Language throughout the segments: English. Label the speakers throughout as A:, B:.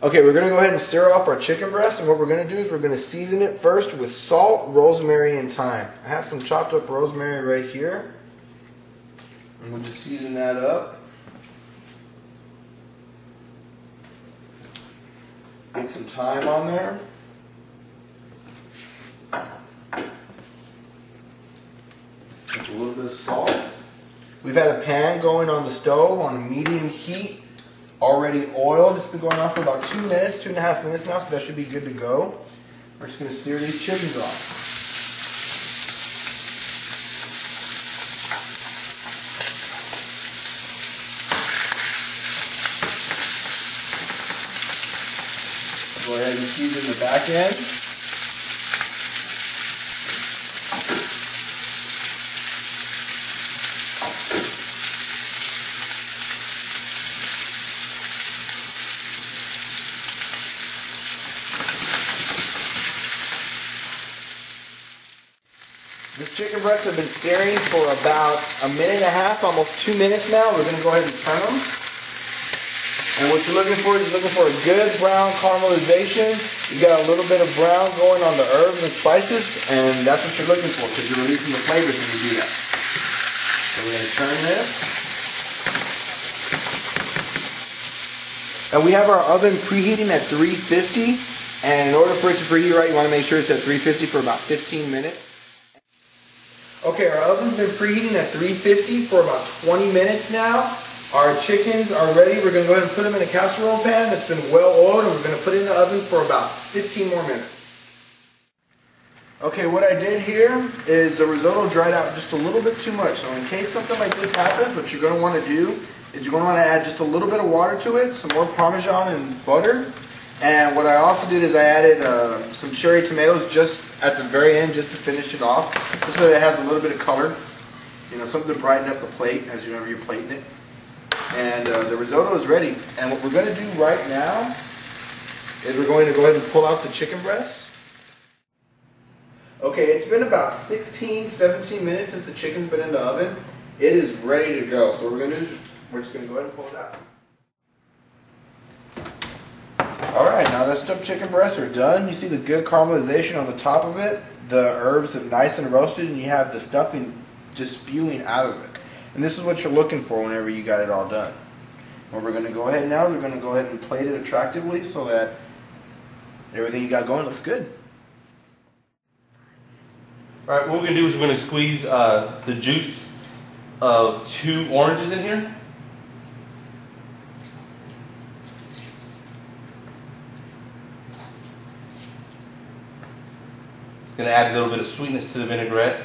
A: Okay, we're gonna go ahead and sear off our chicken breast, and what we're gonna do is we're gonna season it first with salt, rosemary, and thyme. I have some chopped up rosemary right here, and we'll just season that up. Get some thyme on there. Just a little bit of salt. We've had a pan going on the stove on a medium heat, already oiled. It's been going on for about 2 minutes, 2.5 minutes now, so that should be good to go. We're just going to sear these chickens off. Go ahead and season the back end. This chicken breasts have been searing for about 1.5 minutes, almost 2 minutes now. We're going to go ahead and turn them. And what you're looking for is you're looking for a good brown caramelization. You got a little bit of brown going on the herbs and spices, and that's what you're looking for because you're releasing the flavors when you do that. So we're going to turn this. And we have our oven preheating at 350. And in order for it to preheat right, you want to make sure it's at 350 for about 15 minutes. Okay, our oven's been preheating at 350 for about 20 minutes now. Our chickens are ready. We're going to go ahead and put them in a casserole pan that's been well oiled, and we're going to put it in the oven for about 15 more minutes. Okay, what I did here is the risotto dried out just a little bit too much. So in case something like this happens, what you're going to want to do is you're going to want to add just a little bit of water to it, some more Parmesan and butter. And what I also did is I added some cherry tomatoes just at the very end, just to finish it off, just so that it has a little bit of color, you know, something to brighten up the plate as whenever you're plating it. And the risotto is ready. And what we're going to do right now is we're going to go ahead and pull out the chicken breast. Okay, it's been about 16, 17 minutes since the chicken's been in the oven. It is ready to go. So what we're going to do is we're just going to go ahead and pull it out. Alright, now the stuffed chicken breasts are done. You see the good caramelization on the top of it. The herbs are nice and roasted, and you have the stuffing just spewing out of it. And this is what you're looking for whenever you got it all done. What we're going to go ahead now is we're going to go ahead and plate it attractively so that everything you got going looks good.
B: Alright, what we're going to do is we're going to squeeze the juice of 2 oranges in here. Going to add a little bit of sweetness to the vinaigrette.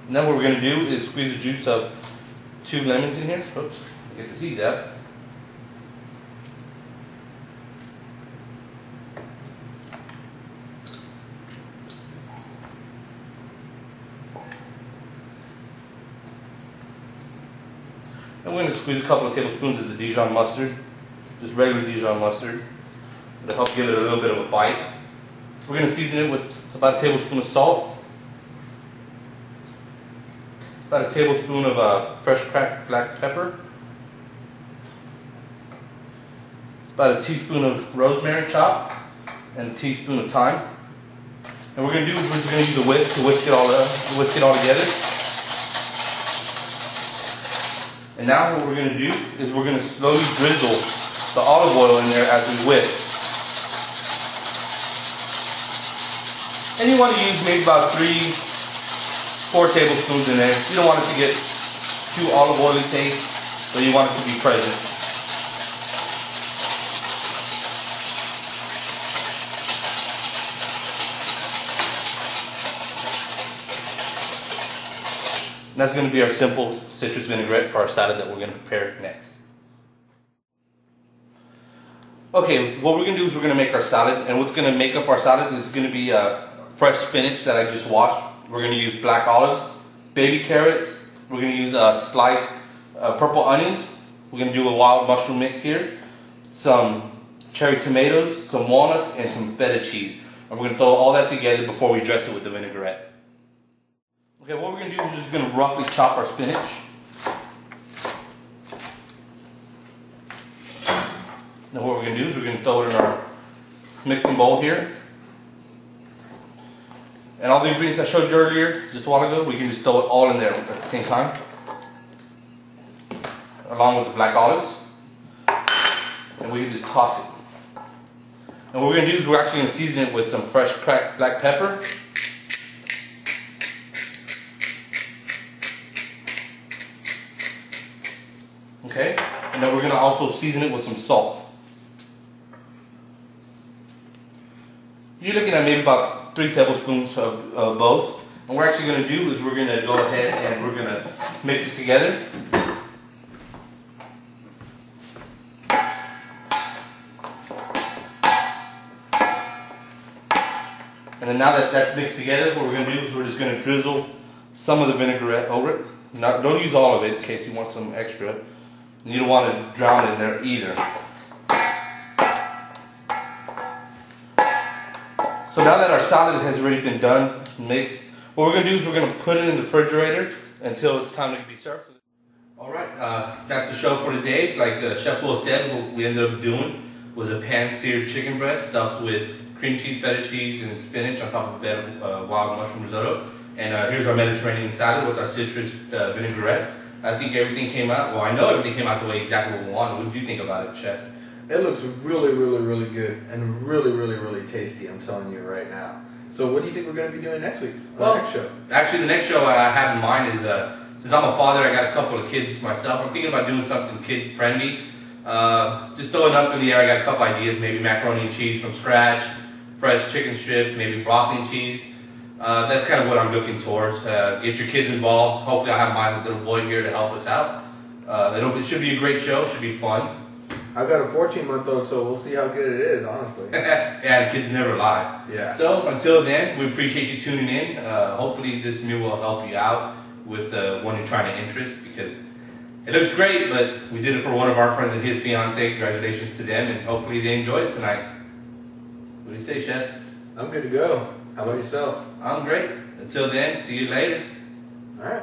B: And then what we're going to do is squeeze the juice of 2 lemons in here. Oops, get the seeds out. And we're going to squeeze a couple of tablespoons of the Dijon mustard, just regular Dijon mustard. It'll help give it a little bit of a bite. We're going to season it with about a tablespoon of salt, about a tablespoon of fresh cracked black pepper, about a teaspoon of rosemary chopped, and a teaspoon of thyme. And we're going to do is we're just going to use a whisk to whisk it all together. And now what we're going to do is we're going to slowly drizzle the olive oil in there as we whisk. And you want to use maybe about 3-4 tablespoons in there. You don't want it to get too olive oily taste, but you want it to be present. And that's going to be our simple citrus vinaigrette for our salad that we're going to prepare next. Okay, what we're going to do is we're going to make our salad, and what's going to make up our salad is going to be fresh spinach that I just washed. We're going to use black olives, baby carrots. We're going to use sliced purple onions. We're going to do a wild mushroom mix here. Some cherry tomatoes, some walnuts, and some feta cheese. And we're going to throw all that together before we dress it with the vinaigrette. Okay, what we're going to do is just going to roughly chop our spinach. Now what we're going to do is we're going to throw it in our mixing bowl here. And all the ingredients I showed you earlier, just a while ago, we can just throw it all in there at the same time. Along with the black olives. And we can just toss it. And what we're going to do is we're actually going to season it with some fresh cracked black pepper. Okay, and then we're going to also season it with some salt. You're looking at maybe about 3 tablespoons of both. And what we're actually going to do is we're going to go ahead and we're going to mix it together. And then now that that's mixed together, what we're going to do is we're just going to drizzle some of the vinaigrette over it. Don't use all of it in case you want some extra. You don't want to drown in there either. So now that our salad has already been done, mixed, what we're going to do is we're going to put it in the refrigerator until it's time to be served. Alright, that's the show for today. Like Chef Will said, what we ended up doing was a pan-seared chicken breast stuffed with cream cheese, feta cheese, and spinach on top of a bed of wild mushroom risotto. And here's our Mediterranean salad with our citrus vinaigrette. I think everything came out, well, I know everything came out the way exactly what we wanted. What did you think about it, Chef?
A: It looks really, really, really good and really, really, really tasty, I'm telling you right now. So what do you think we're going to be doing next week? Well, next show?
B: Actually, the next show I have in mind is, since I'm a father, I got a couple of kids myself. I'm thinking about doing something kid-friendly. Just throwing up in the air, I got a couple ideas, maybe macaroni and cheese from scratch, fresh chicken strips, maybe broccoli and cheese. That's kind of what I'm looking towards. Get your kids involved. Hopefully I'll have my little boy here to help us out. It should be a great show. It should be fun.
A: I've got a 14-month-old, so we'll see how good it is, honestly.
B: Yeah, the kids never lie.
A: Yeah.
B: So until then, we appreciate you tuning in. Hopefully this meal will help you out with the one you're trying to interest, because it looks great, but we did it for one of our friends and his fiance. Congratulations to them, and hopefully they enjoy it tonight. What do you say, Chef?
A: I'm good to go. How about yourself?
B: I'm great. Until then, see you later.
A: All right.